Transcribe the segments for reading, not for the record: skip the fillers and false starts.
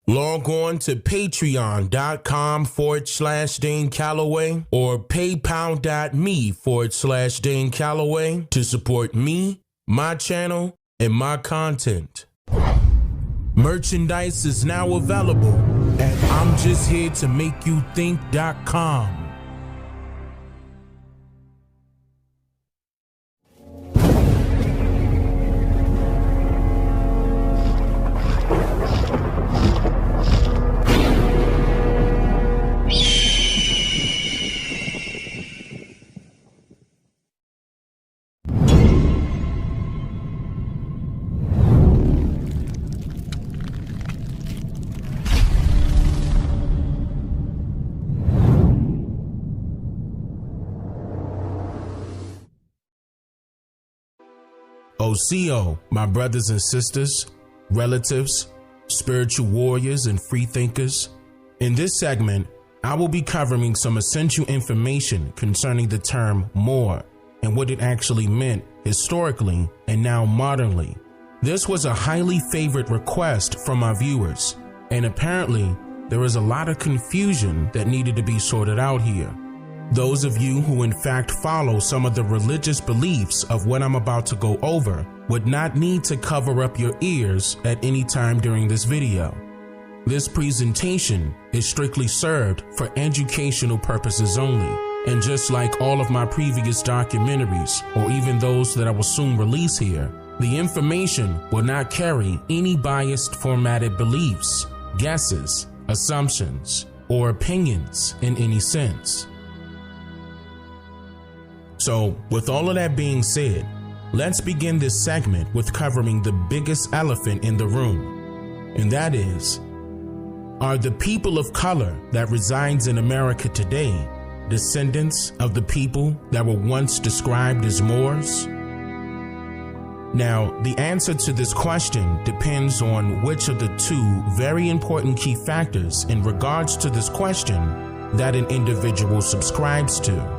Log on to patreon.com/Dane Calloway or paypal.me/Dane Calloway to support me, my channel, and my content. Merchandise is now available at I'mJustHereToMakeYouThink.com. OCO, my brothers and sisters, relatives, spiritual warriors, and freethinkers. In this segment, I will be covering some essential information concerning the term Moor and what it actually meant historically and now modernly. This was a highly favored request from my viewers, and apparently there is a lot of confusion that needed to be sorted out here. Those of you who in fact follow some of the religious beliefs of what I'm about to go over would not need to cover up your ears at any time during this video. This presentation is strictly served for educational purposes only, and just like all of my previous documentaries, or even those that I will soon release here, the information will not carry any biased formatted beliefs, guesses, assumptions, or opinions in any sense. So, with all of that being said, let's begin this segment with covering the biggest elephant in the room, and that is, are the people of color that resides in America today descendants of the people that were once described as Moors? Now, the answer to this question depends on which of the two very important key factors in regards to this question that an individual subscribes to.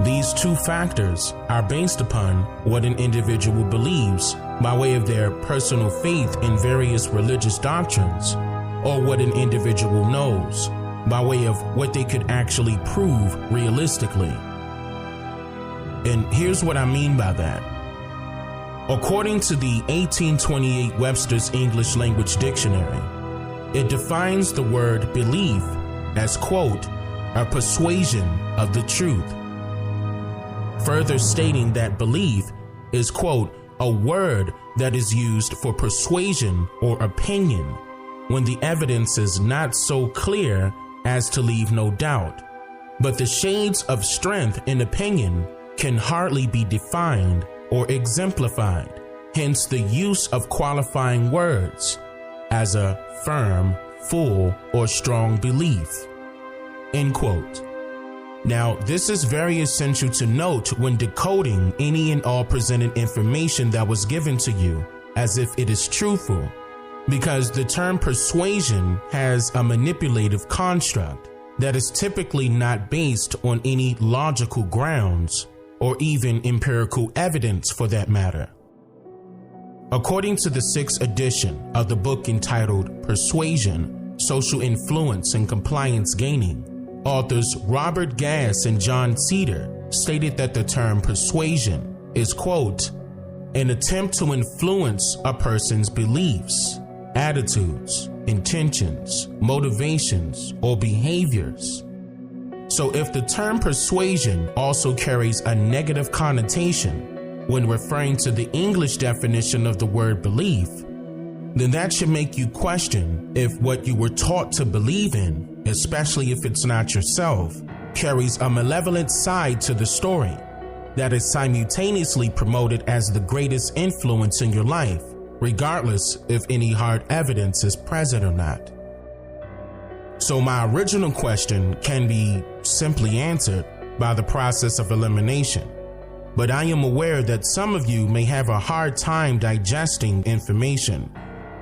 These two factors are based upon what an individual believes by way of their personal faith in various religious doctrines, or what an individual knows by way of what they could actually prove realistically. And here's what I mean by that. According to the 1828 Webster's English Language Dictionary, it defines the word belief as, quote, a persuasion of the truth, further stating that belief is, quote, a word that is used for persuasion or opinion when the evidence is not so clear as to leave no doubt. But the shades of strength in opinion can hardly be defined or exemplified, hence the use of qualifying words as a firm, full, or strong belief, end quote. Now, this is very essential to note when decoding any and all presented information that was given to you as if it is truthful, because the term persuasion has a manipulative construct that is typically not based on any logical grounds or even empirical evidence for that matter. According to the 6th edition of the book entitled Persuasion, Social Influence and Compliance Gaining, authors Robert Gass and John Cedar stated that the term persuasion is, quote, an attempt to influence a person's beliefs, attitudes, intentions, motivations, or behaviors. So if the term persuasion also carries a negative connotation when referring to the English definition of the word belief, then that should make you question if what you were taught to believe in, especially if it's not yourself, carries a malevolent side to the story that is simultaneously promoted as the greatest influence in your life, regardless if any hard evidence is present or not. So my original question can be simply answered by the process of elimination, but I am aware that some of you may have a hard time digesting information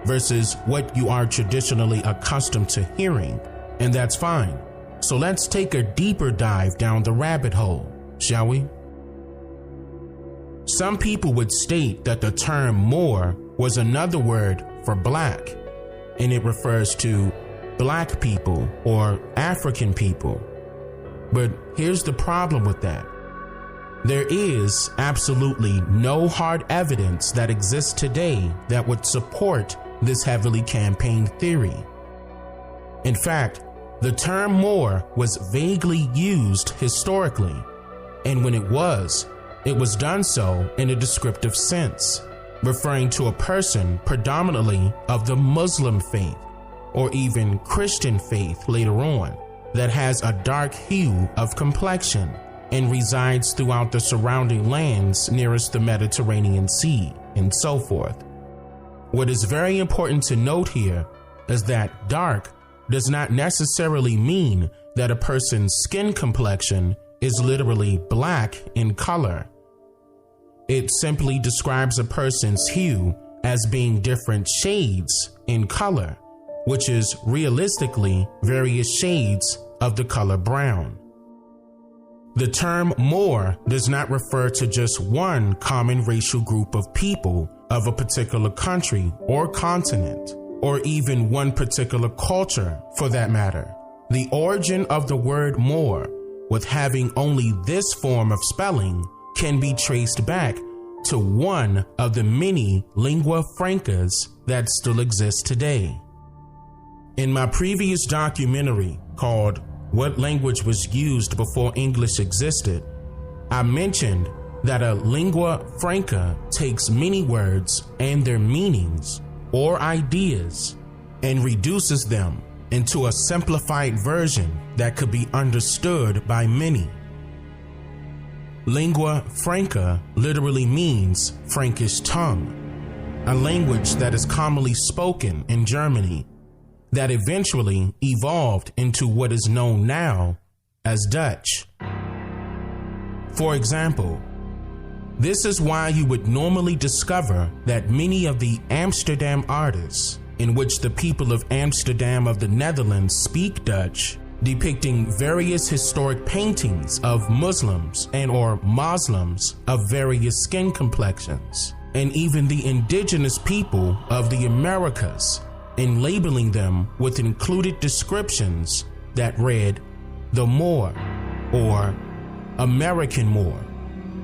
versus what you are traditionally accustomed to hearing, and that's fine. So let's take a deeper dive down the rabbit hole, shall we? Some people would state that the term Moor was another word for black, and it refers to black people or African people. But here's the problem with that. There is absolutely no hard evidence that exists today that would support this heavily campaigned theory. In fact, the term Moor was vaguely used historically, and when it was done so in a descriptive sense, referring to a person predominantly of the Muslim faith or even Christian faith later on that has a dark hue of complexion and resides throughout the surrounding lands nearest the Mediterranean Sea and so forth. What is very important to note here is that dark does not necessarily mean that a person's skin complexion is literally black in color. It simply describes a person's hue as being different shades in color, which is realistically various shades of the color brown. The term Moor does not refer to just one common racial group of people of a particular country or continent, or even one particular culture for that matter. The origin of the word Moor, with having only this form of spelling, can be traced back to one of the many lingua francas that still exist today. In my previous documentary called What Language Was Used Before English Existed, I mentioned that a lingua franca takes many words and their meanings or ideas and reduces them into a simplified version that could be understood by many. Lingua franca literally means Frankish tongue, a language that is commonly spoken in Germany that eventually evolved into what is known now as Dutch. For example, this is why you would normally discover that many of the Amsterdam artists, in which the people of Amsterdam of the Netherlands speak Dutch, depicting various historic paintings of Muslims and or Muslims of various skin complexions, and even the indigenous people of the Americas, and labeling them with included descriptions that read the Moor, or American Moor,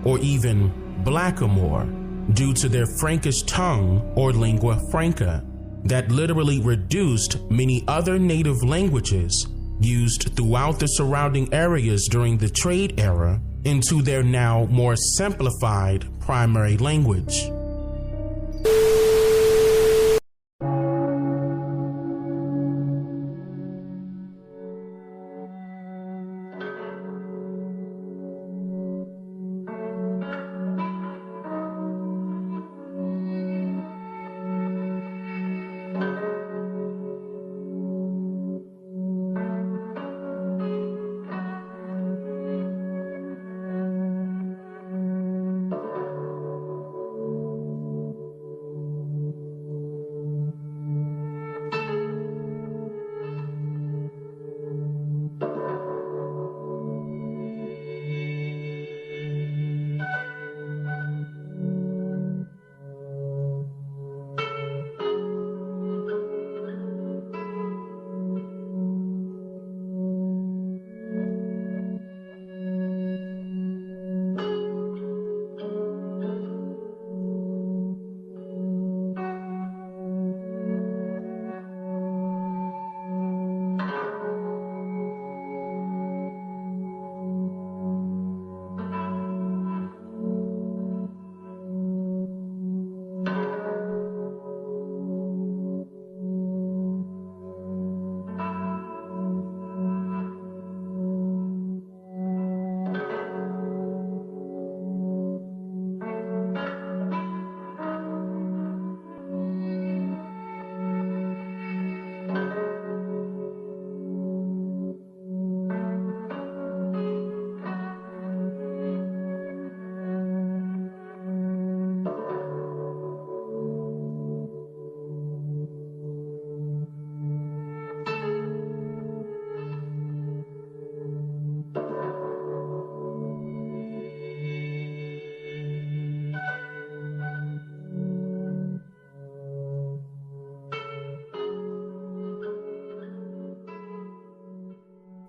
or even Blackamoor, due to their Frankish tongue or lingua franca that literally reduced many other native languages used throughout the surrounding areas during the trade era into their now more simplified primary language.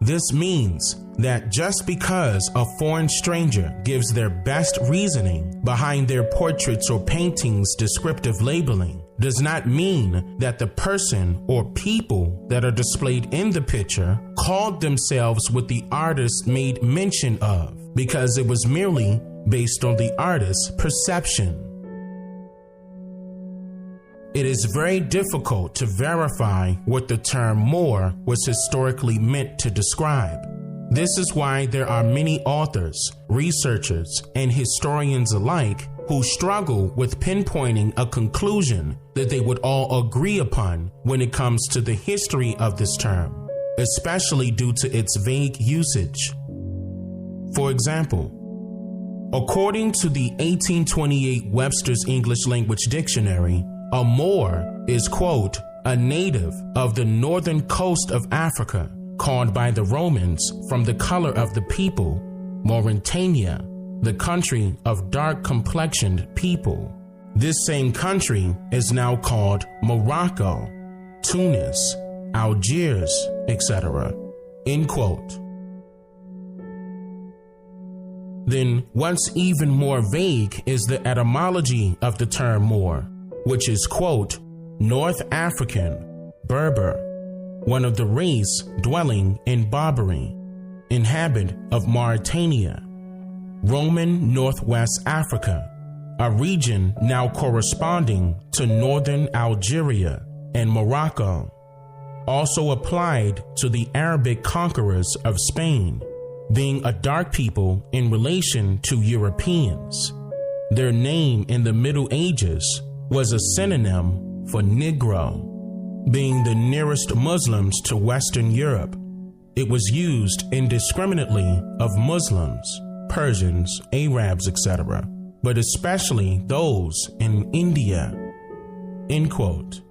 This means that just because a foreign stranger gives their best reasoning behind their portraits or paintings' descriptive labeling does not mean that the person or people that are displayed in the picture called themselves what the artist made mention of, because it was merely based on the artist's perception. It is very difficult to verify what the term Moor was historically meant to describe. This is why there are many authors, researchers, and historians alike who struggle with pinpointing a conclusion that they would all agree upon when it comes to the history of this term, especially due to its vague usage. For example, according to the 1828 Webster's English Language Dictionary, a Moor is, quote, a native of the northern coast of Africa, called by the Romans from the color of the people, Mauritania, the country of dark-complexioned people. This same country is now called Morocco, Tunis, Algiers, etc. End quote. Then what's even more vague is the etymology of the term Moor, which is, quote, North African, Berber, one of the race dwelling in Barbary, inhabitant of Mauritania, Roman Northwest Africa, a region now corresponding to northern Algeria and Morocco, also applied to the Arabic conquerors of Spain, being a dark people in relation to Europeans. Their name in the Middle Ages was a synonym for Negro. Being the nearest Muslims to Western Europe, it was used indiscriminately of Muslims, Persians, Arabs, etc., but especially those in India. End quote.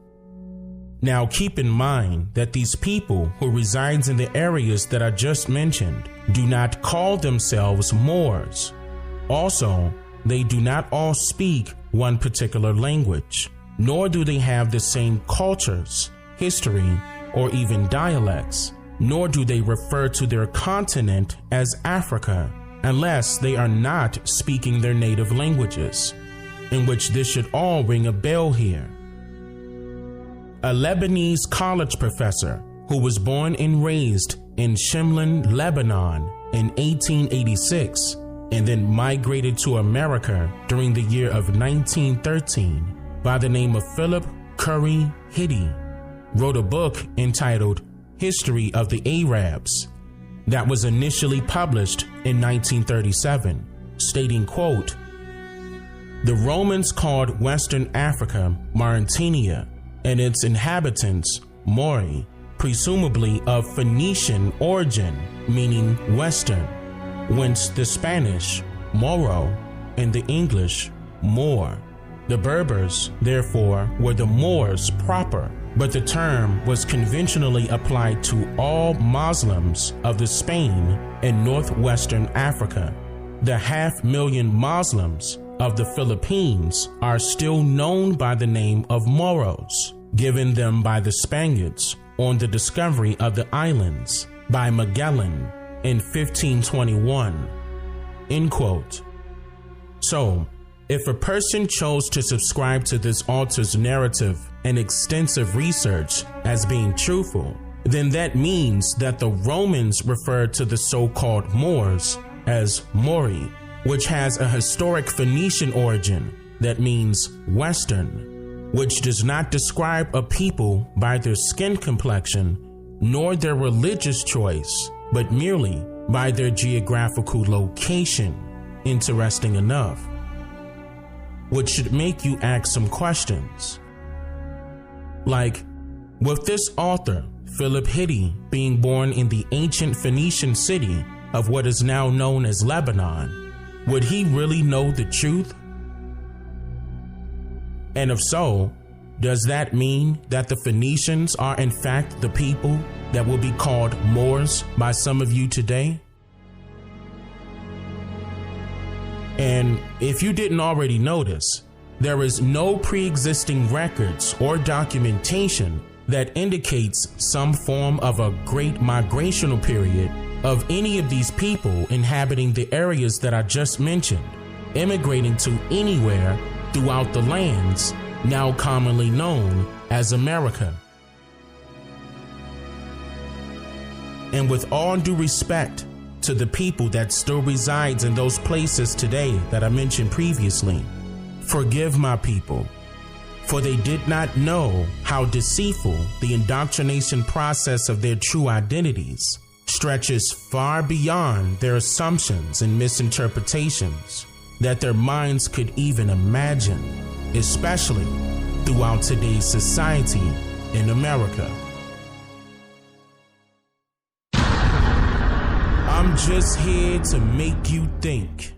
Now keep in mind that these people who reside in the areas that I just mentioned do not call themselves Moors. Also, they do not all speak one particular language, nor do they have the same cultures, history, or even dialects, nor do they refer to their continent as Africa, unless they are not speaking their native languages, in which this should all ring a bell here. A Lebanese college professor who was born and raised in Shimlin, Lebanon in 1886, and then migrated to America during the year of 1913 by the name of Philip Curry Hiddie, wrote a book entitled History of the Arabs that was initially published in 1937, stating, quote, the Romans called Western Africa Mauritania and its inhabitants Mori, presumably of Phoenician origin, meaning Western, whence the Spanish Moro and the English Moor. The Berbers, therefore, were the Moors proper, but the term was conventionally applied to all Muslims of the Spain and northwestern Africa. The 500,000 Muslims of the Philippines are still known by the name of Moros, given them by the Spaniards on the discovery of the islands by Magellan in 1521. End quote. So, if a person chose to subscribe to this author's narrative and extensive research as being truthful, then that means that the Romans referred to the so-called Moors as Mori, which has a historic Phoenician origin that means Western, which does not describe a people by their skin complexion nor their religious choice, but merely by their geographical location. Interesting enough. Which should make you ask some questions. Like, with this author, Philip Hiddie, being born in the ancient Phoenician city of what is now known as Lebanon, would he really know the truth? And if so, does that mean that the Phoenicians are in fact the people that will be called Moors by some of you today? And if you didn't already notice, there is no pre-existing records or documentation that indicates some form of a great migrational period of any of these people inhabiting the areas that I just mentioned, immigrating to anywhere throughout the lands now commonly known as America. And with all due respect to the people that still resides in those places today that I mentioned previously, forgive my people, for they did not know how deceitful the indoctrination process of their true identities stretches far beyond their assumptions and misinterpretations that their minds could even imagine, especially throughout today's society in America. I'm just here to make you think.